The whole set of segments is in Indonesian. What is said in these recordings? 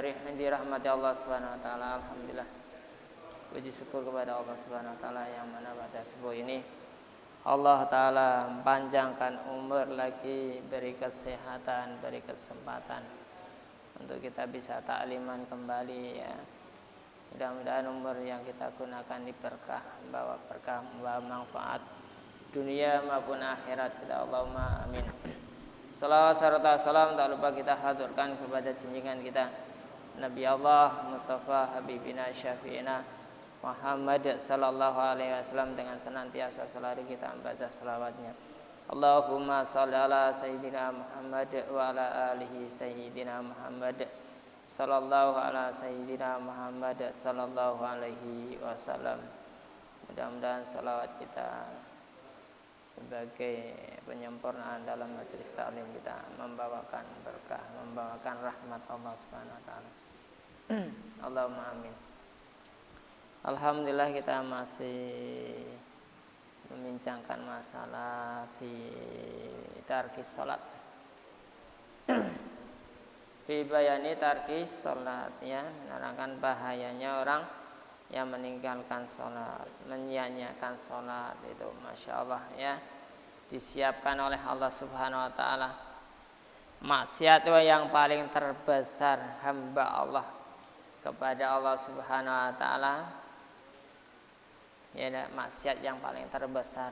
dari rahmat Allah Subhanahu wa taala. Alhamdulillah. Puji syukur kepada Allah Subhanahu wa taala yang mana pada subuh ini Allah taala panjangkan umur lagi, beri kesehatan, beri kesempatan untuk kita bisa takliman kembali ya. Mudah-mudahan umur yang kita gunakan berkah, membawa manfaat dunia maupun akhirat kita. Allahumma amin. Salawat serta salam tak lupa kita haturkan kepada junjungan kita Nabi Allah Mustafa Habibina Syafi'ina Muhammad sallallahu alaihi wasallam, dengan senantiasa selalu kita membaca selawatnya. Allahumma shalli ala sayyidina Muhammad wa ala alihi sayyidina Muhammad sallallahu ala sayyidina Muhammad sallallahu alaihi wasallam. Mudah-mudahan salawat kita sebagai penyempurnaan dalam majelis taklim kita membawakan berkah, membawakan rahmat Allah Subhanahu wa taala. Allahumma amin. Alhamdulillah kita masih membincangkan masalah fi tarkis salat. Fi bayani tarkis salat, ya, menerangkan bahayanya orang yang meninggalkan sholat, menyia-nyiakan sholat itu, masya Allah ya, disiapkan oleh Allah Subhanahu Wa Taala maksiat yang paling terbesar hamba Allah kepada Allah Subhanahu Wa Taala, ya, maksiat yang paling terbesar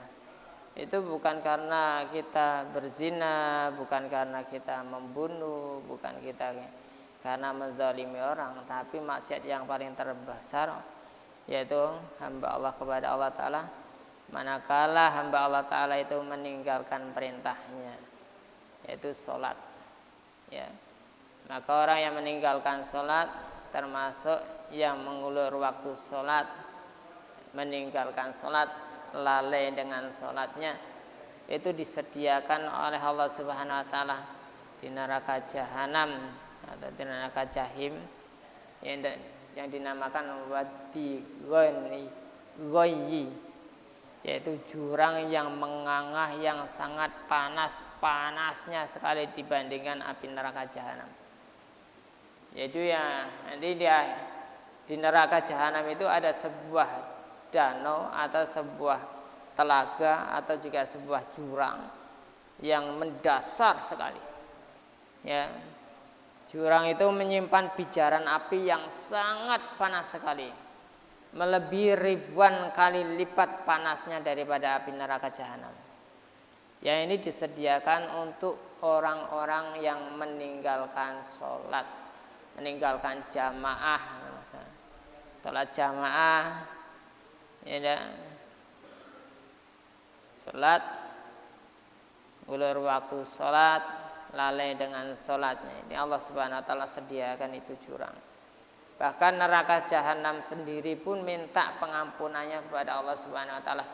itu bukan karena kita berzina, bukan karena kita membunuh, bukan kita karena menzalimi orang, tapi maksiat yang paling terbesar yaitu hamba Allah kepada Allah Ta'ala manakala hamba Allah Ta'ala itu meninggalkan perintahnya, yaitu sholat ya. Maka orang yang meninggalkan sholat termasuk yang mengulur waktu sholat, meninggalkan sholat, lalai dengan sholatnya, itu disediakan oleh Allah Subhanahu Wa Ta'ala di neraka jahanam atau di neraka jahim yang dinamakan wadi ghayyi, yaitu jurang yang mengangah yang sangat panasnya sekali dibandingkan api neraka jahanam. Yaitu ya, nanti dia di neraka jahanam itu ada sebuah danau atau sebuah telaga atau juga sebuah jurang yang mendasar sekali ya. Jurang itu menyimpan bijaran api yang sangat panas sekali, melebihi ribuan kali lipat panasnya daripada api neraka jahanam. Yang ini disediakan untuk orang-orang yang meninggalkan sholat, meninggalkan jamaah, sholat jamaah, ya, sholat, ulur waktu sholat, lalai dengan sholatnya. Ini Allah Subhanahu Wa Taala sediakan itu jurang. Bahkan neraka jahanam sendiri pun minta pengampunannya kepada Allah Subhanahu Wa Taala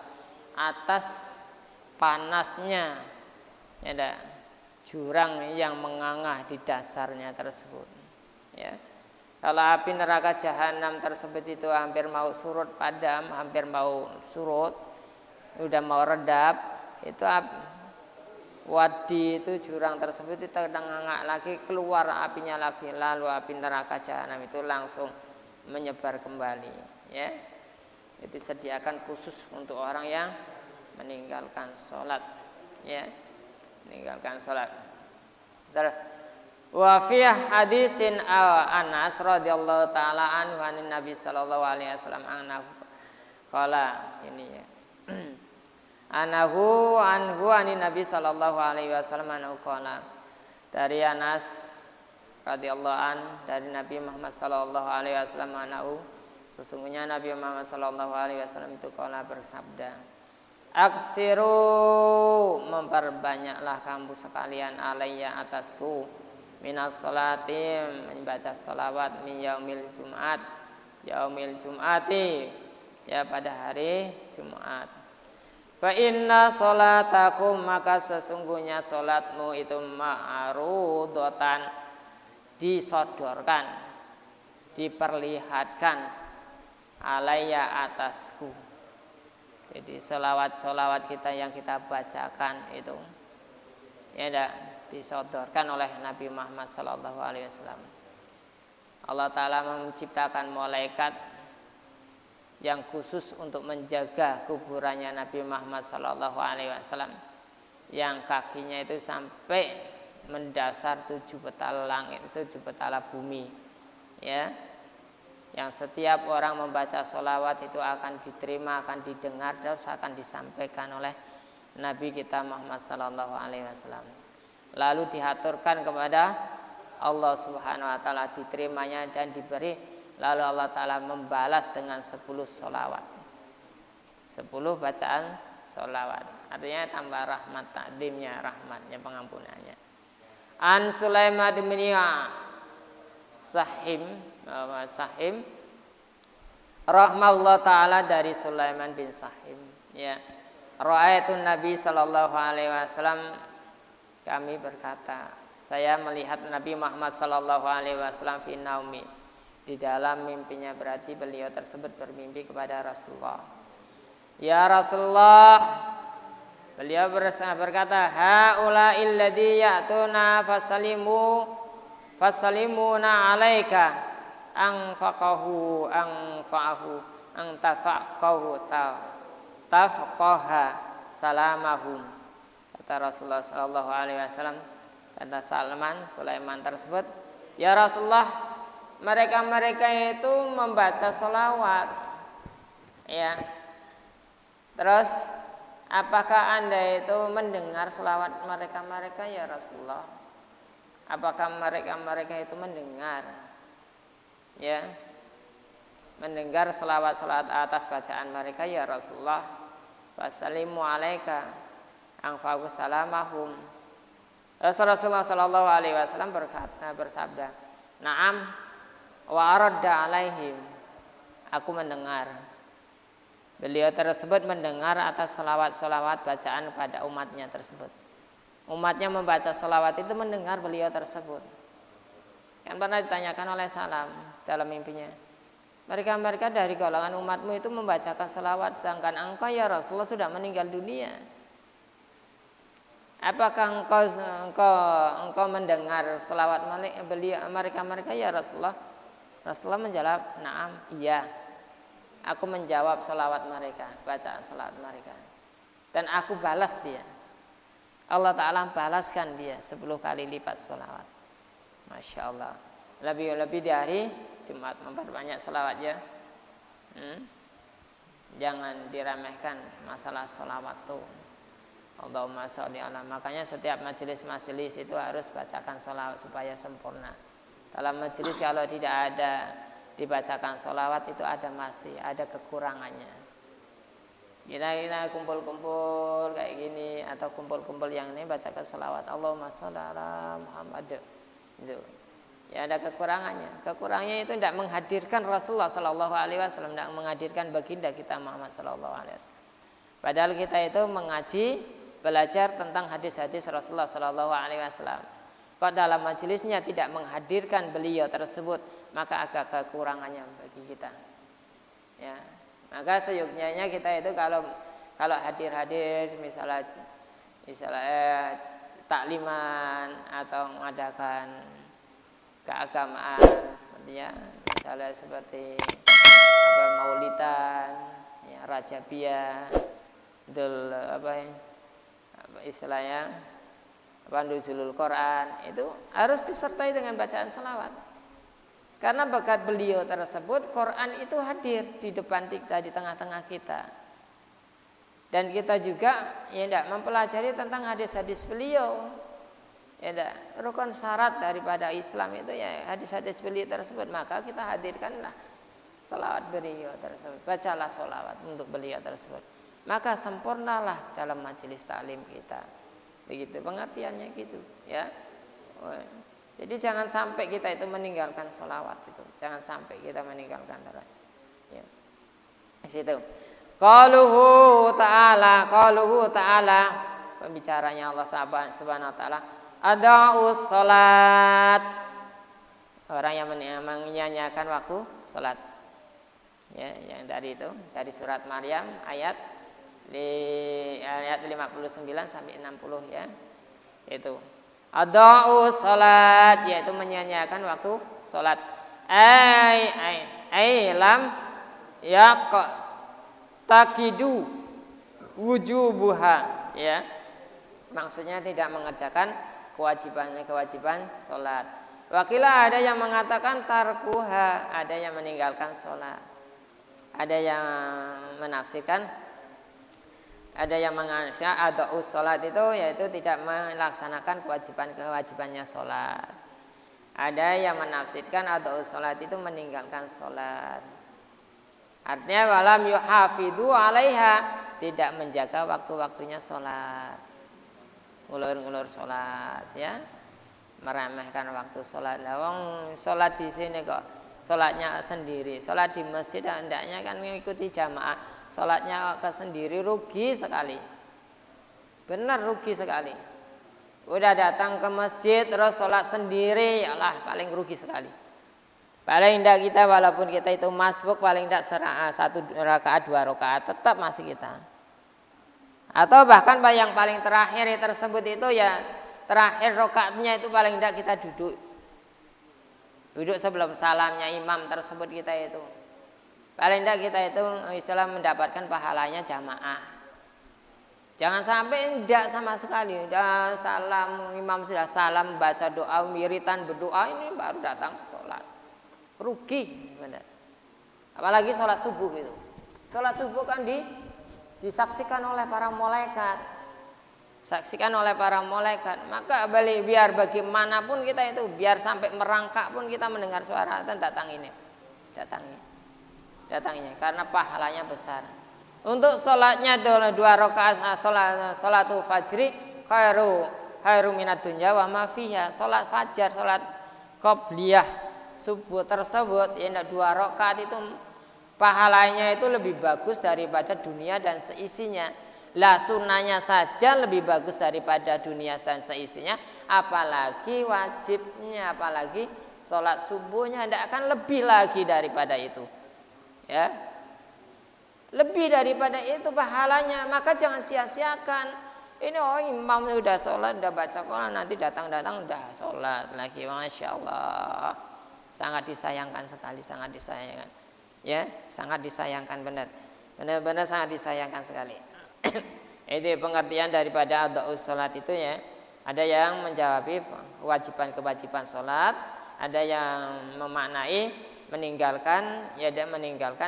atas panasnya ya, jurang yang mengangah di dasarnya tersebut ya. Kalau api neraka jahanam tersebut itu hampir mau surut padam, hampir mau surut, udah mau redap, itu wadi itu jurang tersebut itu ngangak lagi, keluar apinya lagi, lalu api neraka jahanam itu langsung menyebar kembali ya. Itu disediakan khusus untuk orang yang meninggalkan sholat ya, meninggalkan sholat. Terus wa fi hadisin Anas radhiyallahu taala anhu anin Nabi sallallahu alaihi wasallam annahu qala, ini ya, anhu anin Nabi sallallahu alaihi wasallam anhu qala, dari Anas radhiyallahu an, dari Nabi Muhammad sallallahu alaihi wasallam anhu, sesungguhnya Nabi Muhammad sallallahu alaihi wasallam itu qala bersabda, aksiru, memperbanyaklah kamu sekalian alayya atasku, minas sholati, membaca salawat, min yaumil Jumat, yaumil Jumati, ya, pada hari Jumat. Fa inna sholatakum, maka sesungguhnya sholatmu itu ma'rudotan, disodorkan, diperlihatkan, alayya atasku. Jadi sholawat kita yang kita bacakan itu ya disodorkan oleh Nabi Muhammad sallallahu alaihi wasallam. Allah Ta'ala menciptakan malaikat yang khusus untuk menjaga kuburannya Nabi Muhammad SAW, yang kakinya itu sampai mendasar 7 petala langit, 7 petala bumi, ya, yang setiap orang membaca sholawat itu akan diterima, akan didengar, terus akan disampaikan oleh Nabi kita Muhammad SAW. Lalu dihaturkan kepada Allah Subhanahu Wa Taala, diterimanya dan diberi. Lalu Allah Ta'ala membalas dengan 10 sholawat, 10 bacaan sholawat. Artinya tambah rahmat, takdimnya, rahmatnya, pengampunannya. An Sulaiman bin Sahim rahmallahu ta'ala, dari Sulaiman bin Sahim, ya, ra'aitun Nabi sallallahu alaihi wasallam, kami berkata, saya melihat Nabi Muhammad sallallahu alaihi wasallam fi naumi, di dalam mimpinya, berarti beliau tersebut bermimpi kepada Rasulullah. Ya Rasulullah, beliau berkata, haula'il ladzi ya'tuna fasalimuna 'alaika anfaqahu tafqaha salamahum. Kata Rasulullah sallallahu alaihi wasallam, kata Sulaiman tersebut, ya Rasulullah, mereka itu membaca sholawat, ya. Terus apakah Anda itu mendengar sholawat mereka ya Rasulullah? Apakah mereka itu mendengar, ya, mendengar sholawat atas bacaan mereka ya Rasulullah? Wassalamu alaika anfa'u salamahum. Rasulullah sallallahu alaihi wasallam bersabda, na'am wa aradda alaihim, aku mendengar. Beliau tersebut mendengar atas salawat-salawat bacaan pada umatnya tersebut. Umatnya membaca salawat itu mendengar beliau tersebut. Yang pernah ditanyakan oleh Salam dalam mimpinya, mereka dari golongan umatmu itu membacakan salawat, sedangkan engkau ya Rasulullah sudah meninggal dunia. Apakah engkau mendengar salawat mereka ya Rasulullah? Rasulullah menjawab, na'am, iya. Aku menjawab salawat mereka, bacaan salawat mereka, dan aku balas dia. Allah Ta'ala balaskan dia 10 kali lipat salawat. Masya Allah. Lebih dari Jumat, memperbanyak salawat ya. Jangan diremehkan masalah salawat tuh. Allahumma sholli ala. Makanya setiap majelis itu harus bacakan salawat supaya sempurna. Dalam majelis kalau tidak ada dibacakan sholawat itu ada kekurangannya. Kita kumpul-kumpul kayak gini atau kumpul-kumpul yang ini bacakan sholawat Allahumma sholli ala Muhammad, itu ya ada kekurangannya. Kekurangannya itu tidak menghadirkan Rasulullah Sallallahu Alaihi Wasallam, tidak menghadirkan baginda kita Muhammad Sallallahu Alaihi Wasallam. Padahal kita itu mengaji, belajar tentang hadis-hadis Rasulullah Sallallahu Alaihi Wasallam. Kok dalam majelisnya tidak menghadirkan beliau tersebut, maka agak kekurangannya bagi kita. Ya, maka seyuknya kita itu kalau hadir misalnya takliman atau mengadakan keagamaan misalnya seperti maulidan, ya, rajabiyah, nuzulul Quran, itu harus disertai dengan bacaan salawat. Karena berkat beliau tersebut Quran itu hadir di depan kita, di tengah-tengah kita. Dan kita juga tidak mempelajari tentang hadis-hadis beliau. Rukun syarat daripada Islam itu ya hadis-hadis beliau tersebut. Maka kita hadirkanlah salawat beliau tersebut. Bacalah salawat untuk beliau tersebut. Maka sempurnalah dalam majelis taklim kita. Begitu pengertiannya gitu, ya. Jadi jangan sampai kita itu meninggalkan salawat itu. Jangan sampai kita meninggalkan salawat. Ya. Di situ. Qauluhu ta'ala pembicaranya Allah Subhanahu wa taala, ada'us salat. Orang yang menyanyiakan waktu salat. Ya, yang dari itu, dari surat Maryam ayat 59 sampai 60 ya. Itu ada'us salat, yaitu menyanyiakan waktu salat. lam yaq taqidu wujubuha, ya. Maksudnya tidak mengerjakan kewajiban sholat. Wakilah ada yang mengatakan tarkuha, ada yang meninggalkan sholat. Ada yang menafsirkan, ada yang menganggap adaus sholat itu yaitu tidak melaksanakan kewajibannya sholat. Ada yang menafsirkan adaus sholat itu meninggalkan sholat. Artinya walam yuhafidhu alaiha, tidak menjaga waktu-waktunya sholat, ngulur-ngulur sholat, ya, meremehkan waktu sholat. Lawang sholat di sini kok sholatnya sendiri, sholat di masjid hendaknya kan mengikuti jamaah, sholatnya ke sendiri rugi sekali, benar rugi sekali. Udah datang ke masjid terus sholat sendiri, yalah paling rugi sekali. Paling tidak kita walaupun kita itu masbuk paling tidak 1 rakaat 2 rakaat tetap masih kita. Atau bahkan yang paling terakhir tersebut itu ya terakhir rakaatnya itu paling tidak kita duduk sebelum salamnya imam tersebut kita itu. Paling tidak kita itu istilah mendapatkan pahalanya jamaah. Jangan sampai tidak sama sekali. Udah salam, imam sudah salam, baca doa, wiritan berdoa, ini baru datang ke sholat. Rugi benar. Apalagi sholat subuh itu. Sholat subuh kan disaksikan oleh para malaikat. Saksikan oleh para malaikat. Maka biar bagaimanapun kita itu, biar sampai merangkak pun kita mendengar suara dan datanginya. Karena pahalanya besar. Untuk sholatnya 2 rakaat sholatul fajri khairu minad dunya wa ma fiha. Sholat fajar, sholat qobliyah subuh tersebut ya 2 rakaat itu pahalanya itu lebih bagus daripada dunia dan seisinya. Lah sunnahnya saja lebih bagus daripada dunia dan seisinya, apalagi wajibnya, apalagi sholat subuhnya tidak akan lebih lagi daripada itu. Ya. Lebih daripada itu pahalanya, maka jangan sia-siakan. Ini imam sudah sholat, sudah baca Quran, nanti datang-datang sudah sholat lagi. Masya Allah, sangat disayangkan sekali, sangat disayangkan. Ya, sangat disayangkan benar sangat disayangkan sekali. Itu pengertian daripada adaus sholat itu ya. Ada yang menjawab kewajiban sholat, ada yang memaknai meninggalkan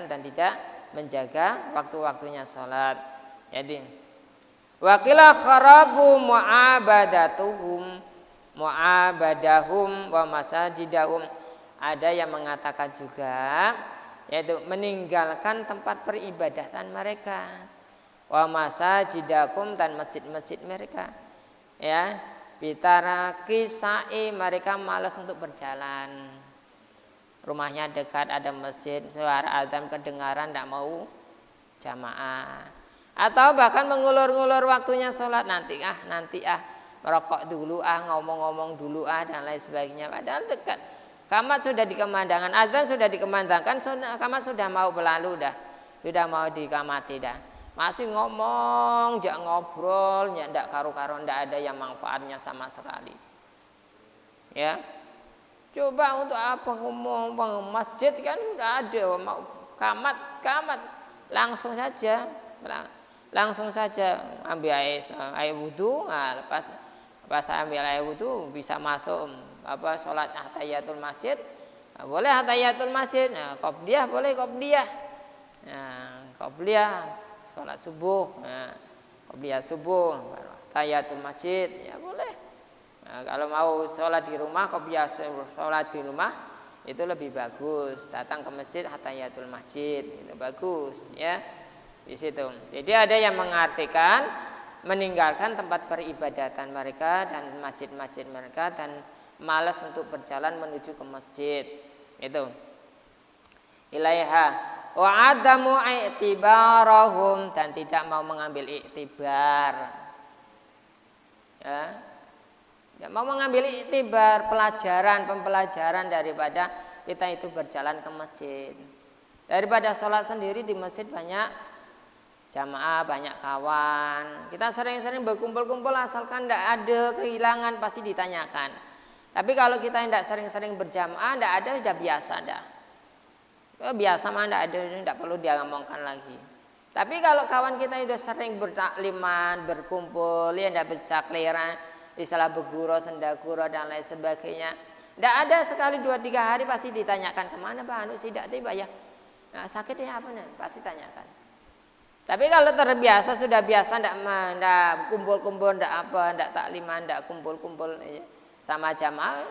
dan tidak menjaga waktu-waktunya sholat. Jadi wakilah kharabu mu'abadahum wa masajidahum. Ada yang mengatakan juga yaitu meninggalkan tempat peribadatan mereka, wa masajidahum dan masjid-masjid mereka. Ya, bitaraki sa'i, mereka malas untuk berjalan. Rumahnya dekat ada masjid, suara azan kedengaran tidak mau jamaah. Atau bahkan mengulur-ngulur waktunya sholat, nanti merokok dulu ngomong-ngomong dulu dan lain sebagainya. Padahal dekat, qamat sudah dikumandangkan, azan sudah dikumandangkan, qamat sudah mau berlalu sudah mau dikamati masih ngomong, jak ngobrol, tidak karu-karu, tidak ada yang manfaatnya sama sekali. Ya. Coba untuk apa ngomong masjid kan udah ada, mau qamat langsung saja ambil air wudu. Nah, pas ambil air wudu bisa masuk sholat tahiyatul masjid. Nah, boleh tahiyatul masjid. Nah, qobliyah boleh qobliyah. Nah, qobliyah sholat subuh. Nah, qobliyah subuh, tahiyatul masjid ya boleh. Nah, kalau mau sholat di rumah, biasa sholat di rumah itu lebih bagus. Datang ke masjid, tahiyatul masjid itu bagus, ya di situ. Jadi ada yang mengartikan meninggalkan tempat peribadatan mereka dan masjid-masjid mereka dan malas untuk berjalan menuju ke masjid. Itu. Ilaiha wa adamu i'tibarahum, dan tidak mau mengambil iktibar. Ya. Ya, mau mengambil iktibar pembelajaran daripada kita itu berjalan ke masjid. Daripada sholat sendiri di masjid banyak jamaah, banyak kawan. Kita sering-sering berkumpul-kumpul asalkan tidak ada kehilangan pasti ditanyakan. Tapi kalau kita tidak sering-sering berjamaah, tidak ada, sudah biasa dah. Biasa mah tidak ada, tidak perlu dia ngomongkan lagi. Tapi kalau kawan kita itu sering bertakliman, berkumpul, ya tidak bercakliran, istilah beguro, sendaguro dan lain sebagainya. Tidak ada sekali 2-3 hari pasti ditanyakan kemana Pak Anu sidak tiba ya. Nah, sakitnya apa nih? Pasti tanyakan. Tapi kalau terbiasa sudah biasa tidak kumpul-kumpul, tidak takliman, tidak kumpul-kumpul sama jamaah,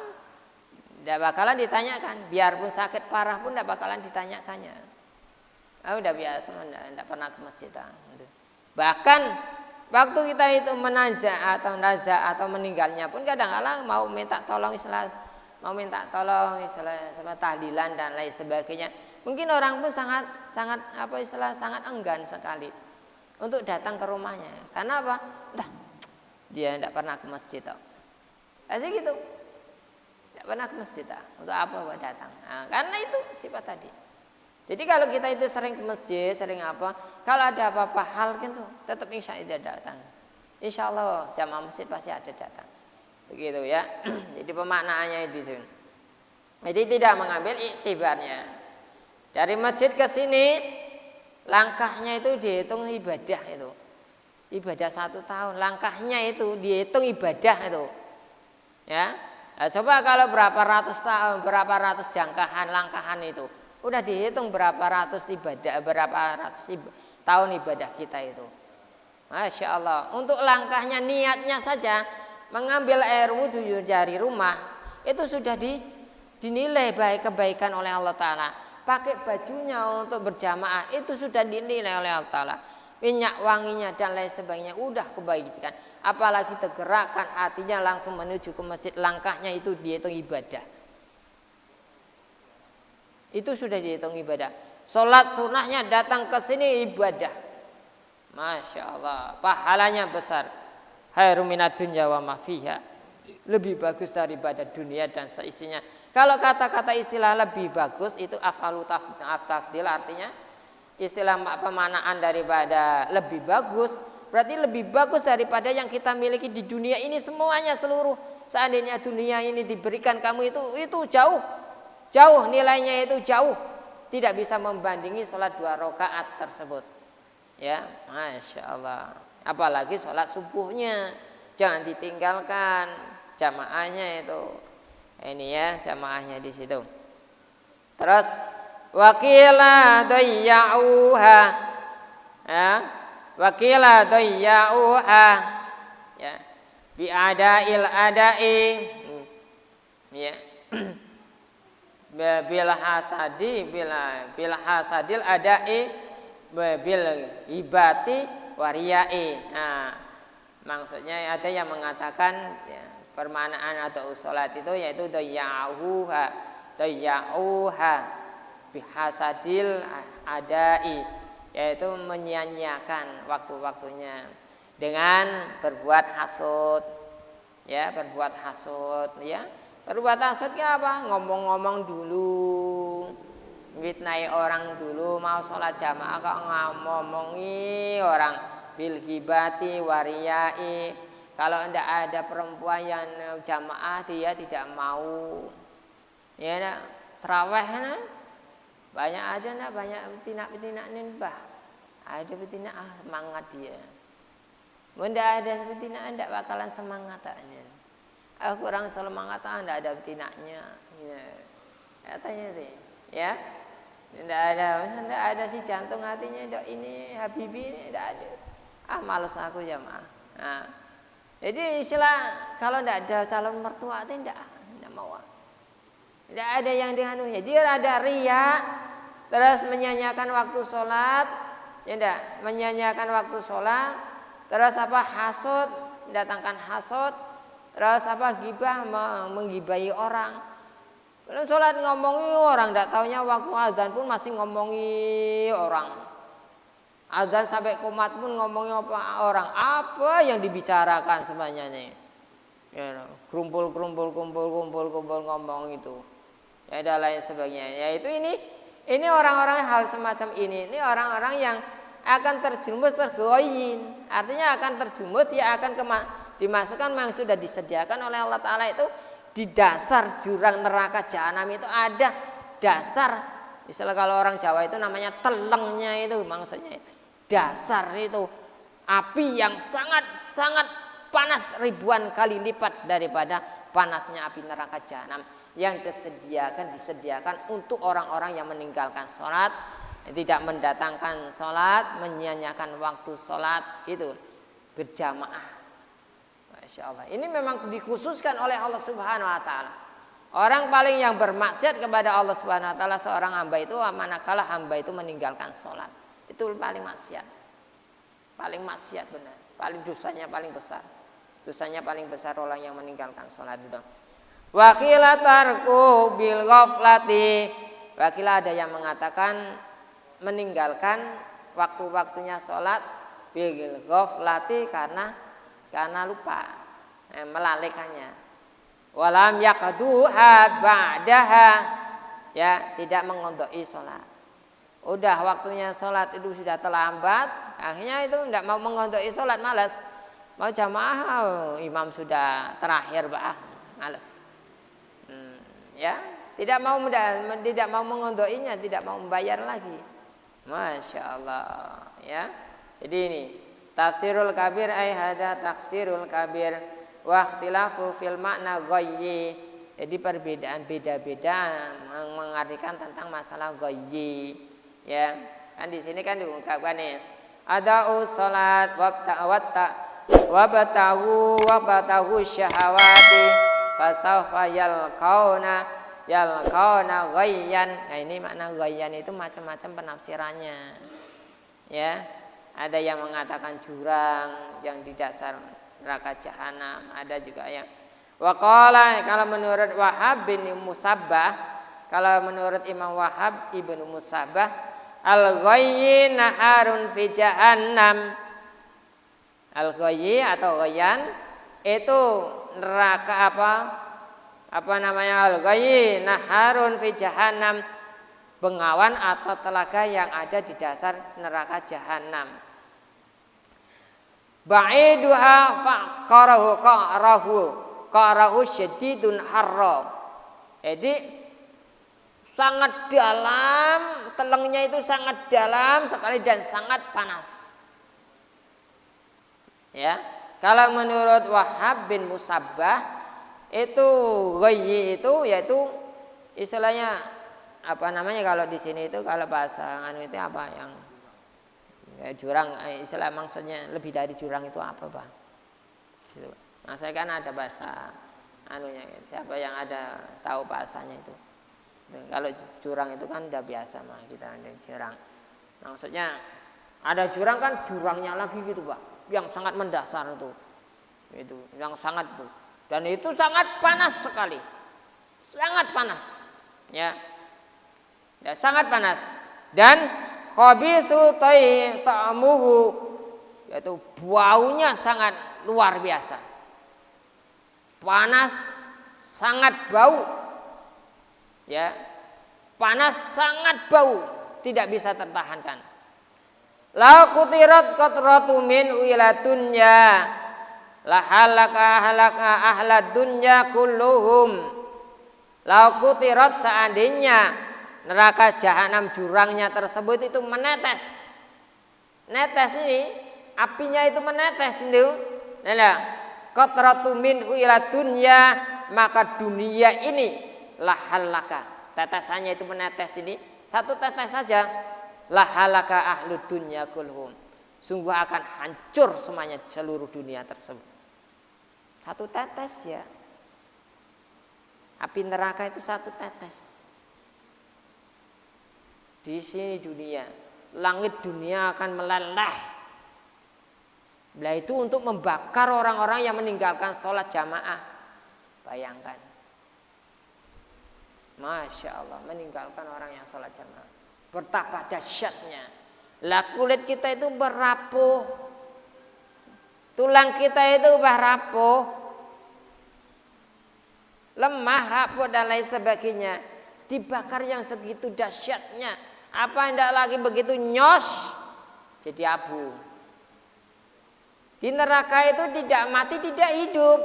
tidak bakalan ditanyakan. Biarpun sakit parah pun tidak bakalan ditanyakannya. Udah biasa, tidak pernah ke masjid. Bahkan waktu kita itu menazah atau meninggalnya pun kadang-kadang mau minta tolong sama tahlilan dan lain sebagainya. Mungkin orang pun sangat enggan sekali untuk datang ke rumahnya. Karena apa? Dia tidak pernah ke masjid. Asik gitu. Tidak pernah ke masjid. Untuk apa datang? Nah, karena itu sifat tadi. Jadi kalau kita itu sering ke masjid, sering apa? Kalau ada apa-apa hal gitu, tetap insya Allah datang. Insya Allah jamaah masjid pasti ada datang. Begitu ya. Jadi pemaknaannya itu. Jadi tidak mengambil iktibarnya. Dari masjid ke sini langkahnya itu dihitung ibadah itu. Ibadah 1 tahun, langkahnya itu dihitung ibadah itu. Ya. Nah, coba kalau berapa ratus tahun, berapa ratus jangkahan langkahan itu. Udah dihitung berapa ratus tahun ibadah kita itu. Masya Allah. Untuk langkahnya, niatnya saja mengambil air wudhu dari rumah itu sudah dinilai baik kebaikan oleh Allah Ta'ala. Pakai bajunya untuk berjamaah itu sudah dinilai oleh Allah Ta'ala. Minyak wanginya dan lain sebagainya udah kebaikan. Apalagi tergerakkan hatinya langsung menuju ke masjid, langkahnya itu dihitung ibadah. Itu sudah dihitung ibadah. Sholat sunnahnya datang ke sini ibadah. Masya Allah, pahalanya besar. Khairum minad dunya wa ma fiha. Lebih bagus daripada dunia dan seisinya. Kalau kata-kata istilah lebih bagus itu afalu tafdil, artinya istilah pemanaan daripada lebih bagus, berarti lebih bagus daripada yang kita miliki di dunia ini semuanya seluruh. Seandainya dunia ini diberikan kamu itu jauh nilainya itu jauh, tidak bisa membandingi sholat 2 rakaat tersebut. Ya, masya Allah. Apalagi sholat subuhnya, jangan ditinggalkan jamaahnya itu. Ini ya jamaahnya di situ. Terus wakila dayya'uha, ya, wakila dayya'uha, ya, bi adail adai, ya, bil hasadil adai bil ibati wariyai. Nah, maksudnya ada yang mengatakan ya, permanaan atau sholat itu yaitu dayya'uha bihasadil adai, yaitu menyia-nyiakan waktu-waktunya dengan berbuat hasud. Ya, berbuat hasud ya. Berbuat hasudnya apa? Ngomong-ngomong dulu, fitnai orang dulu, mau sholat jamaah kok ngomongi orang, bil ghibati wariyai. Kalau tidak ada perempuan yang jamaah dia tidak mau. Ya, terawih nah. Banyak ada nah, banyak betina-betina nih bah. Ada betina semangat dia. Benda ada betina tidak bakalan semangat aja. Kurang semangat tidak ada betinanya. Ya. Katanya sih, ya. Tidak ada si jantung hatinya dok ini Habibi ini tidak ada. Malas aku jamaah. Nah, jadi istilah kalau tidak ada calon mertua tidak mau. Tidak ada yang dianunya. Dia ada riya, terus menyanyiakan waktu sholat, ya tidak, menyanyiakan waktu sholat, terus apa hasud, mendatangkan hasud, terus apa gibah, menggibahi orang. Belum sholat ngomongi orang, tidak taunya waktu azan pun masih ngomongi orang. Azan sampai komat pun ngomongi orang. Apa yang dibicarakan sebenarnya? Ya, kumpul ngomong itu. Ya ada lain sebagainya. Yaitu ini orang-orang hal semacam ini. Ini orang-orang yang akan terjerumus tergoyin. Artinya akan terjerumus, dia akan dimasukkan yang sudah disediakan oleh Allah Ta'ala itu Di dasar jurang neraka jahanam itu ada dasar. Misalnya kalau orang Jawa itu namanya telengnya itu maksudnya. Dasar itu api yang sangat-sangat panas ribuan kali lipat daripada panasnya api neraka jahanam yang disediakan untuk orang-orang yang meninggalkan sholat, tidak mendatangkan sholat, menyia-nyiakan waktu sholat itu berjamaah. Masya Allah. Ini memang dikhususkan oleh Allah Subhanahu Wa Taala. Orang paling yang bermaksiat kepada Allah Subhanahu Wa Taala seorang hamba itu manakala hamba itu meninggalkan sholat. Itu paling maksiat. Paling maksiat benar. Paling dosanya paling besar. Dosanya paling besar orang yang meninggalkan sholat itu. Wakila tarku bil ghaflati. Wakila ada yang mengatakan meninggalkan waktu-waktunya sholat bil ghaflati karena lupa, melalaikannya. Walam yaqduha ba'daha, ya, tidak mengodoi sholat. Udah waktunya sholat itu sudah terlambat, akhirnya itu tidak mau mengodoi sholat, malas. Mau jamaah, imam sudah terakhir, malas. Ya, tidak mau mengodoinya, tidak mau membayar lagi. Masya Allah, ya. Jadi ini tafsirul kabir ay hada tafsirul kabir wa ikhtilafu fil makna ghayyi. Jadi perbedaan beda-beda mengartikan tentang masalah ghayyi, ya. Kan di sini kan diungkapkan nih ada salat wa batahu syahawati fasawfa yalqauna ghayyan. Nah, ini makna ghayyan itu macam-macam penafsirannya, ya. Ada yang mengatakan jurang yang di dasar neraka jahanam, ada juga yang waqala, kalau menurut Wahab bin Musabbah, kalau menurut Imam Wahab ibnu Musabbah, al-ghayyi naharun fi jahannam. Al-ghayyi atau ghayyan itu neraka apa namanya? Al-ghayyi naharun fi jahannam, bengawan atau telaga yang ada di dasar neraka jahanam. Ba'iduha qarahu syadidun harra. Jadi sangat dalam, telengnya itu sangat dalam sekali dan sangat panas. Ya, kalau menurut Wahab bin Musabbah itu ghayyi itu yaitu istilahnya apa namanya kalau di sini itu kalau bahasa anu itu apa yang ya, jurang, istilah maksudnya lebih dari jurang itu apa, Bang? Nah, saya kan ada bahasa anunya, siapa yang ada tahu bahasanya itu. Kalau jurang itu kan udah biasa mah kita ada jurang. Maksudnya ada jurang kan jurangnya lagi gitu, Pak, yang sangat mendasar itu. Itu yang sangat dan itu sangat panas sekali. Sangat panas. Ya. Ya, sangat panas. Dan khabisu ta'amuhu, yaitu baunya sangat luar biasa. Panas, sangat bau. Ya. Panas sangat bau, tidak bisa tertahankan. La qutirat qatratu min ila dunya la halaka ahlad dunya kulluhum. La qutirat, seandainya neraka jahanam jurangnya tersebut itu menetes. Netes ini, apinya itu menetes itu. Nah, qatratu minhu ila dunya, maka dunia ini lahalaka. Tetesannya itu menetes ini, satu tetes saja. Lahalaka ahlud dunya kulhum. Sungguh akan hancur semuanya seluruh dunia tersebut. Satu tetes ya. Api neraka itu satu tetes. Di sini dunia, langit dunia akan meleleh. Nah, itu untuk membakar orang-orang yang meninggalkan sholat jamaah. Bayangkan. Masya Allah, meninggalkan orang yang sholat jamaah. Betapa dahsyatnya. Lah kulit kita itu berapuh. Tulang kita itu berapuh. Lemah, rapuh dan lain sebagainya. Dibakar yang segitu dahsyatnya. Apa hendak lagi begitu nyos, jadi abu. Di neraka itu tidak mati, tidak hidup.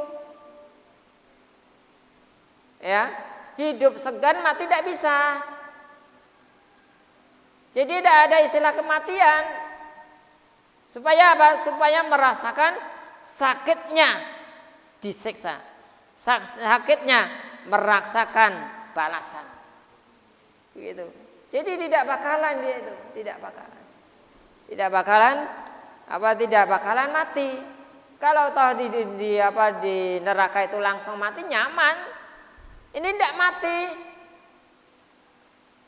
Ya, hidup segan, mati tidak bisa. Jadi tidak ada istilah kematian. Supaya apa? Supaya merasakan sakitnya disiksa. Sakitnya merasakan balasan. Gitu. Jadi tidak bakalan dia itu, tidak bakalan. Tidak bakalan mati. Kalau toh di neraka itu langsung mati nyaman. Ini tidak mati.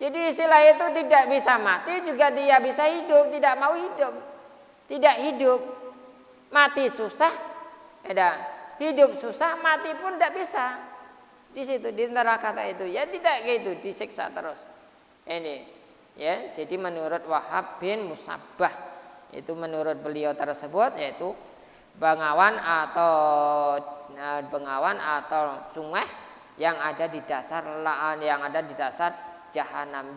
Jadi istilah itu tidak bisa mati juga dia bisa hidup, tidak mau hidup. Tidak hidup. Mati susah. Hidup susah, mati pun tidak bisa. Di situ di neraka itu ya tidak gitu, disiksa terus. Ini ya, jadi menurut Wahab bin Musabbah itu menurut beliau tersebut yaitu bengawan atau sungai yang ada di dasar jahanam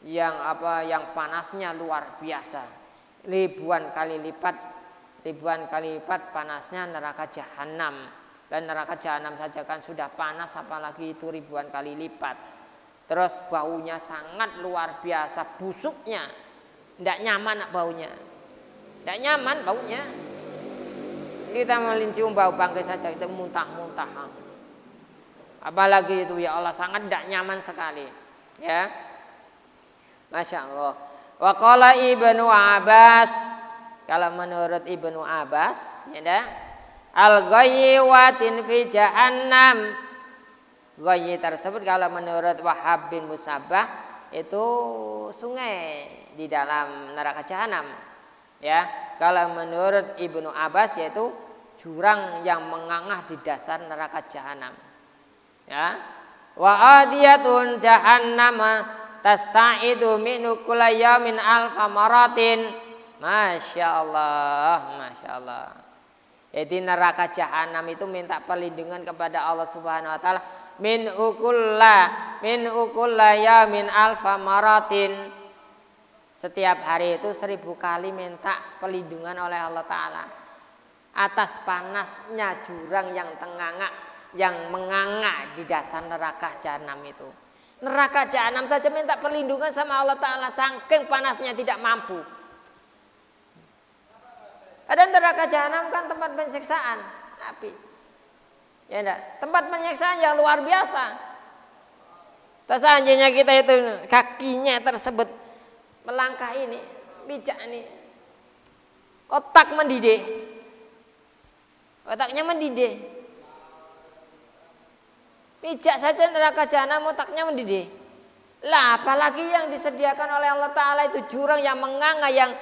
yang panasnya luar biasa, ribuan kali lipat panasnya neraka jahanam. Dan neraka jahanam saja kan sudah panas, apalagi itu ribuan kali lipat. Terus baunya sangat luar biasa, busuknya. Tidak nyaman baunya. Tidak nyaman baunya. Kita mencium bau bangkai saja kita muntah-muntah. Apalagi itu ya Allah sangat tidak nyaman sekali. Ya. Masya Allah. Wa qala Ibnu Abbas, kalau menurut Ibnu Abbas, ya dah, al-ghayyiwatin fi jahannam. Ghayyi tersebut kalau menurut Wahab bin Musabbah itu sungai di dalam neraka jahanam. Ya, kalau menurut Ibnu Abbas yaitu jurang yang menganga di dasar neraka jahanam. Ya. Wa adiyatun jahannama tasta'idu minhu kullayamin alfa maratin. Masya Allah. Jadi neraka jahanam itu minta perlindungan kepada Allah Subhanahu wa taala min ukulla yamin alfa maratin. Setiap hari itu 1000 kali minta perlindungan oleh Allah taala atas panasnya jurang yang menganga di dasar neraka jahanam itu. Neraka jahanam saja minta perlindungan sama Allah taala saking panasnya tidak mampu. Ada neraka jahanam kan tempat penyiksaan api. Ya enggak? Tempat penyiksaan yang luar biasa. Terus seandainya kita itu kakinya tersebut melangkah ini, bijak ini. Otak mendidih. Otaknya mendidih. Bijak saja neraka jahanam otaknya mendidih. Lah apalagi yang disediakan oleh Allah taala itu jurang yang menganga yang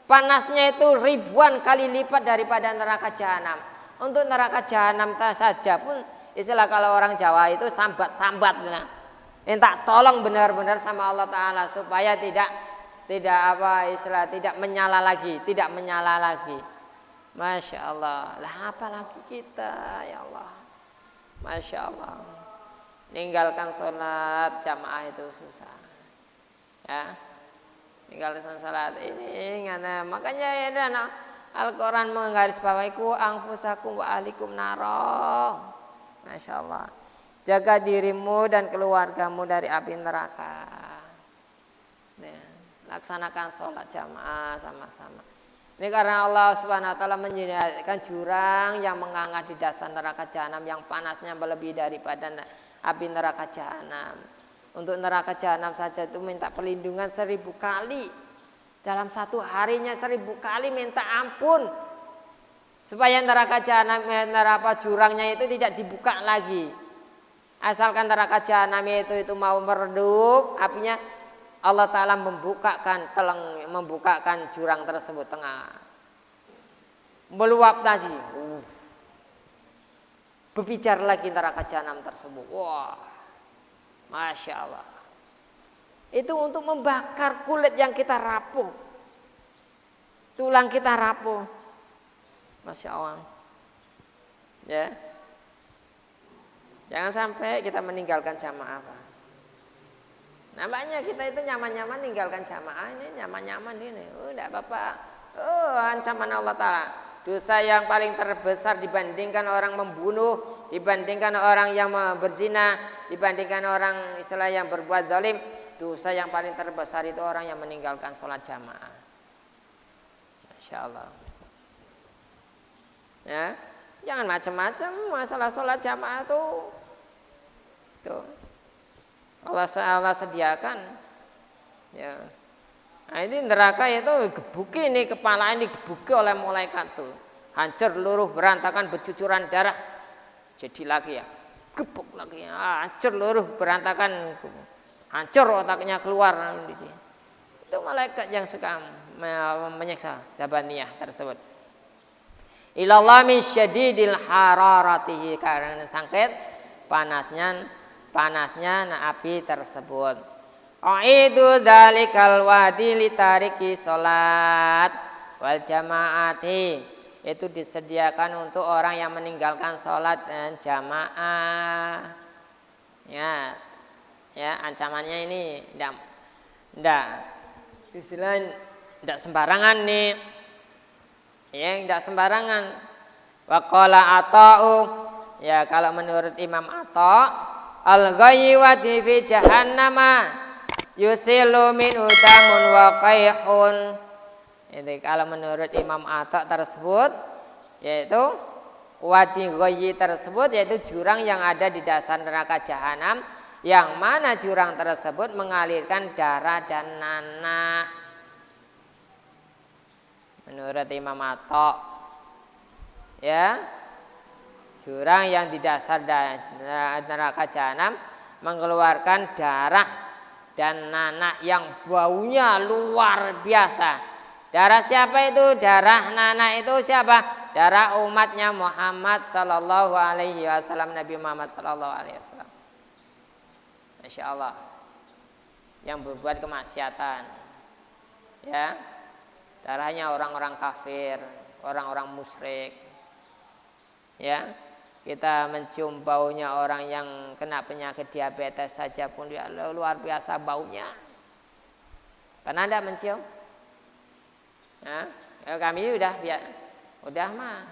panasnya itu ribuan kali lipat daripada neraka jahanam. Untuk neraka jahanam saja pun istilah kalau orang Jawa itu sambat-sambat. Minta tolong benar-benar sama Allah taala supaya tidak menyala lagi. Masya Allah. Lah apalagi kita ya Allah. Masya Allah. Meninggalkan sholat jamaah itu susah. Ya. Meninggalkan sholat ini makanya ya Al-Quran menggarisbawahi anfusakum wa ahlikum naro. Masya Allah. Jaga dirimu dan keluargamu dari api neraka. Ya. Laksanakan sholat jamaah sama-sama. Ini karena Allah Subhanahu wa taala menyediakan jurang yang menganga di dasar neraka jahanam yang panasnya melebihi daripada api neraka jahanam. Untuk neraka jahanam saja itu minta perlindungan 1000 kali. Dalam satu harinya 1000 kali minta ampun. Supaya neraka jahanam, jurangnya itu tidak dibuka lagi. Asalkan neraka jahanam itu mau meredup, apinya Allah Ta'ala membukakan jurang tersebut tengah. Meluap tadi. Berbicara lagi neraka jahanam tersebut. Wah. Masya Allah. Itu untuk membakar kulit yang kita rapuh. Tulang kita rapuh. Masya Allah. Ya. Jangan sampai kita meninggalkan jamaah. Nampaknya kita itu nyaman-nyaman meninggalkan jamaah ini, nyaman-nyaman ini. Tidak apa-apa. Ancaman Allah Ta'ala. Dosa yang paling terbesar dibandingkan orang membunuh dibandingkan orang yang berzina, dibandingkan orang istilah yang berbuat zalim, dosa yang paling terbesar itu orang yang meninggalkan sholat jamaah. Masya Allah. Ya, jangan macam-macam masalah sholat jamaah tuh. Allah sediakan. Ya. Nah, ini neraka itu gebuki nih, kepala ini gebuki oleh malaikat tuh. Hancur luruh berantakan bercucuran darah. Jadi lagi ya, gebuk lagi. Hancur luruh berantakan. Hancur otaknya keluar. Itu malaikat yang suka menyiksa Zabaniyah tersebut. Ilallah min syadidil hararatihi, karena sangkit panasnya api tersebut. Aidu dzalikal wadi litariki salat wal jamaati, itu disediakan untuk orang yang meninggalkan salat dan jamaah. Ya, ancamannya ini enggak istilahnya enggak sembarangan nih. Ya, enggak sembarangan. Wa qala Ata'u, ya kalau menurut Imam Ata', al-ghayyawati fi jahannama yusilu min utamun wa qaihun. Itu kalau menurut Imam Ata' tersebut, yaitu wadi ghayyi tersebut yaitu jurang yang ada di dasar neraka jahanam, yang mana jurang tersebut mengalirkan darah dan nanah. Menurut Imam Ata', ya, jurang yang di dasar neraka jahanam mengeluarkan darah dan nanah yang baunya luar biasa. Darah siapa itu? Darah nanah itu siapa? Darah umatnya Muhammad sallallahu alaihi wasallam, Nabi Muhammad sallallahu alaihi wasallam. Masya Allah. Yang berbuat kemaksiatan. Ya. Darahnya orang-orang kafir, orang-orang musyrik. Ya. Kita mencium baunya orang yang kena penyakit diabetes saja pun dia luar biasa baunya. Pernah Anda mencium? Ya, kami udah mah.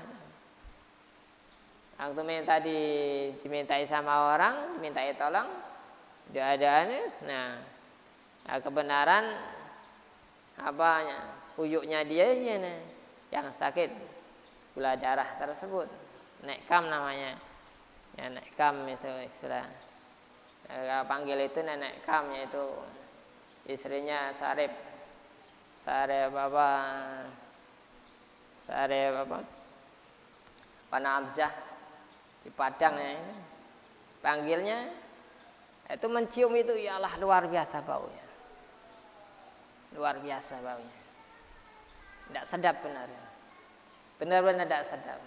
Waktu dimintai sama orang, dimintai tolong, dia ada nih. Nah, kebenaran apanya? Uyuknya dia nih, yang sakit gula darah tersebut. Nekam namanya. Ya, nekam itu istilah. Panggil itu nenek kam, yaitu istrinya Sarip apa? Pana Abzah di Padang ya. Panggilnya itu mencium itu ialah luar biasa baunya. Luar biasa baunya. Tidak sedap benar-benar tidak sedap.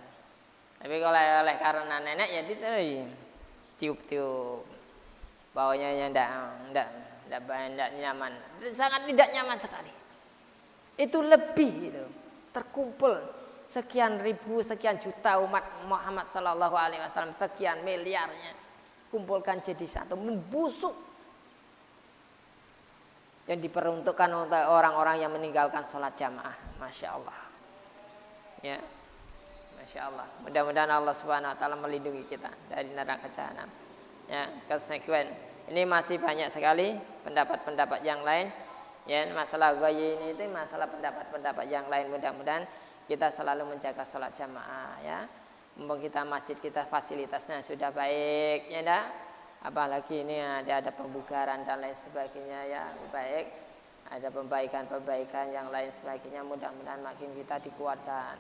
Tapi kalau oleh karena nenek ya tiup-tiup baunya tidak nyaman, sangat tidak nyaman sekali. Itu lebih itu terkumpul sekian ribu, sekian juta umat Muhammad sallallahu alaihi wasallam, sekian miliarnya kumpulkan jadi satu, membusuk. Yang diperuntukkan untuk orang-orang yang meninggalkan sholat jamaah. Masya Allah. Ya, Masya Allah. Mudah-mudahan Allah Subhanahu Wa Taala melindungi kita dari neraka jahanam. Ya, konsekuen. Ini masih banyak sekali pendapat-pendapat yang lain. Ya, masalah ghayyi ini itu masalah pendapat-pendapat yang lain. Mudah-mudahan kita selalu menjaga sholat jamaah. Ya, mumpung kita masjid kita fasilitasnya sudah baik, ya dah. Apalagi ini ada pembugaran dan lain sebagainya, ya baik, ada perbaikan yang lain sebagainya. Mudah-mudahan makin kita dikuatkan.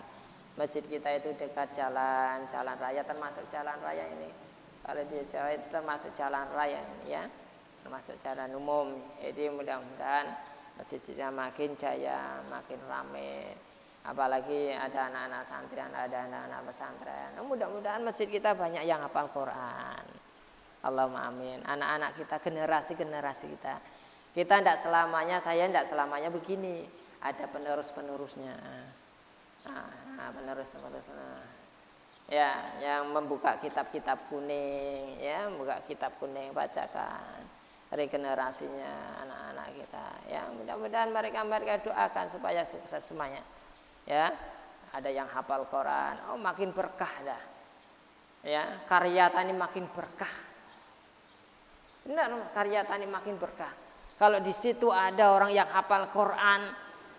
Masjid kita itu dekat jalan raya, termasuk jalan raya ini. Kalau di Jawa itu termasuk jalan raya ini, ya, termasuk jalan umum. Jadi mudah-mudahan masjidnya makin jaya, makin ramai. Apalagi ada anak-anak santri, ada anak-anak pesantren. Mudah-mudahan masjid kita banyak yang hafal Quran. Allahumma amin. Anak-anak kita, generasi kita. Kita tidak selamanya, saya tidak selamanya begini. Ada penerusnya. Penerusnya. Ya, yang membuka kitab-kitab kuning, ya, membuka kitab kuning, bacakan regenerasinya anak-anak kita. Ya, mudah-mudahan mereka doakan supaya sukses semuanya. Ya, ada yang hafal Quran, makin berkah dah. Ya, karya tani makin berkah. Benar, karya tani makin berkah. Kalau di situ ada orang yang hafal Quran,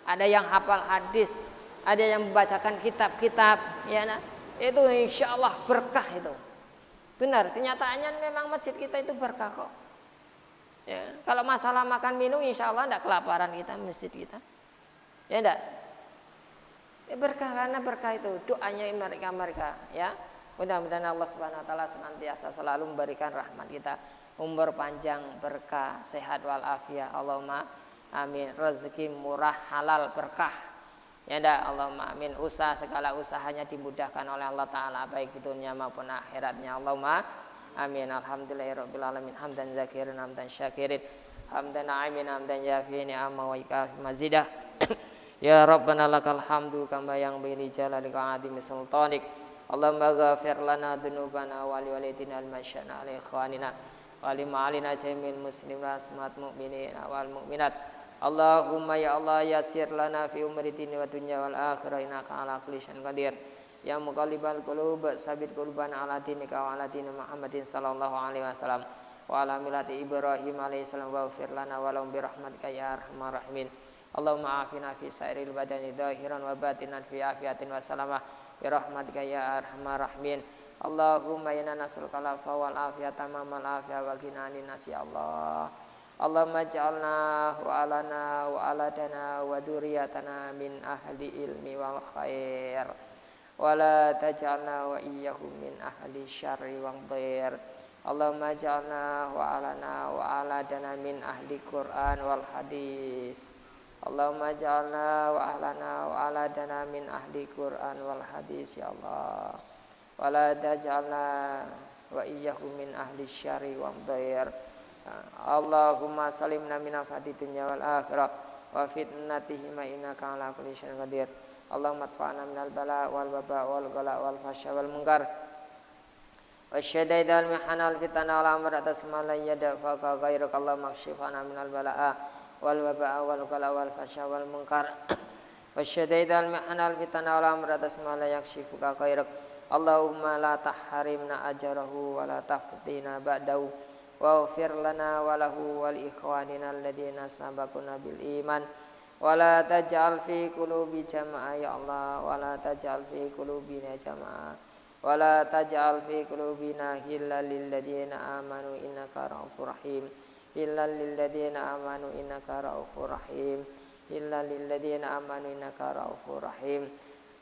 ada yang hafal hadis, ada yang membacakan kitab-kitab, ya, nah, itu insya Allah berkah itu. Benar, kenyataannya memang masjid kita itu berkah kok. Ya, kalau masalah makan minum, insya Allah tidak kelaparan kita masjid kita. Ya enggak? Ya, berkah karena berkah itu doanya mereka, ya. Mudah-mudahan Allah Subhanahu wa taala senantiasa selalu memberikan rahmat kita, umur panjang, berkah, sehat wal afiat. Allahumma amin. Rezeki murah, halal, berkah. Ya enggak? Allahumma amin. Usaha segala usahanya dimudahkan oleh Allah taala baik di dunia maupun akhiratnya. Allahumma amin. Alhamdulillahirabbil alamin. Hamdan zakirin, hamdan syakirin, hamdan na'imin, hamdan yafi ni'ama wa ikafi mazidah. Ya Rabbana lakal hamdu kama yang bili jalalika adimi sultanik. Allahumma ghafir lana dunubana wali walidina al-masyana ala ikhwanina wali ma'alina jamil muslim rasmat mu'minin wal mu'minat. Allahumma ya Allah yasir lana fi umri dini wa dunya wal akhirah innaka ala kulli syai'in qadir. Ya muqallibal qulub sabit qulubana ala dinika wa ala dini Muhammadin sallallahu alaihi wasallam wa ala millati Ibrahim alaihi salam wa ghfir lana wa lahum bi rahmatika ya arhamar rahimin. Allahumma afina fi sairil badani zahiran wa batinan fi afiatin wa salamah bi rahmatika ya arhamar rahimin. Allahumma inna nas'aluka al-afwa wal afiyata mamal afiyah wa ghinanin nasi Allah. Allahumma ja'alna wa alana wa aladana wa dzurriyyatana min ahli ilmi wal khair wa la taj'alna wa iyyahum min ahli syarri wal dhair. Allahumma ja'alna wa alana wa aladana min ahli Qur'an wal hadis. Allahumma ja'alna wa ahlana wa aladana min ahli Qur'an wal hadis ya Allah. Wa la taj'alna wa iyyahum min ahli syarri wal dhair. Allahumma salimna min afati dunya wal akhirah wa fitnatihima innaka ala kulli syai'in qadir. Allahumma adfa'na minal bala wal waba wal ghala wal fasya wal munkar wasyadaid al mihana al fitana wal amr atas ma la yadafa ka ghairak. Allahumma kshifna minal balaa wal waba wal ghala wal fasya wal munkar wasyadaid al mihana al fitana wal amr atas ma la yakshifu ka ghairak. Allahumma la tahrimna ajrahu wa la taftina ba'dahu waghfir lana wa lahu wal ikhwanina alladziina sabaquna bil iman wa la taj'al fi qulubi jama'a ya Allah wa la taj'al fi qulubina jama'a wa la taj'al fi qulubina ghillan lil ladziina amanu innaka ra'ufur rahim illal lil ladziina amanu innaka ra'ufur rahim illal lil ladziina amanu innaka ra'ufur rahim.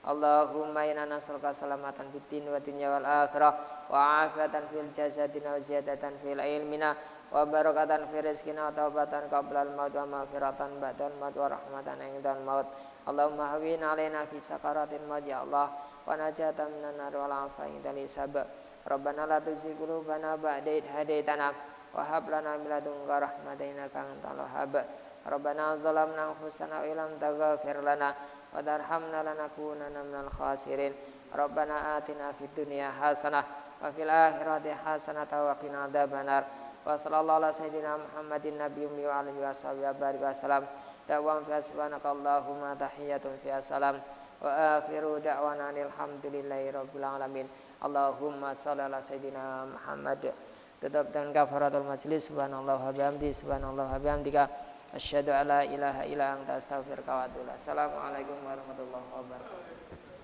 Allahumma inna nas'aluka salamatan fid din wa dunya wal akhirah wa afiatan fil jasadina wa ziyadatan fil ilmina wa barakatan fi rizqina wa taubatan qabla al maut wa maghfiratan ba'dal maut wa rahmatan indal maut. Allahumma hawwin alaina fi sakaratil maut ya Allah wa najatan minan nar wal afwa indal hisab. Rabbana la tuzigh qulubana ba'da idh hadaitana wa hab lana min ladunka rahmatan innaka antal wahhab. Rabbana zalamna anfusana wa illam taghfir lana wa tarhamna lanakunanna minal khasirin. Rabbana atina fid dunya hasanah wa fil akhirati hasanah wa qina adzabannar. Wa sallallahu ala sayyidina Muhammadin nabiyyi wa alihi washabihi wasallam. Da'wan fi subhanakallahumma tahiyyatun fi salam wa akhiru da'wana alhamdulillahi rabbil alamin. Allahumma shalli ala sayyidina Muhammad. Tutup dengan kafaratul majlis. Subhanallah wa bihamdihi subhanallah wa bihamdika asyhadu an la ilaha illa anta astaghfiruka wa atubu ilaik. Assalamualaikum warahmatullahi wabarakatuh.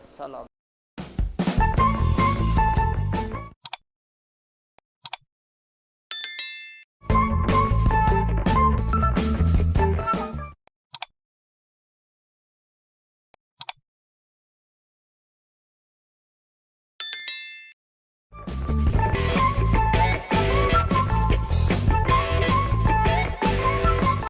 Salam.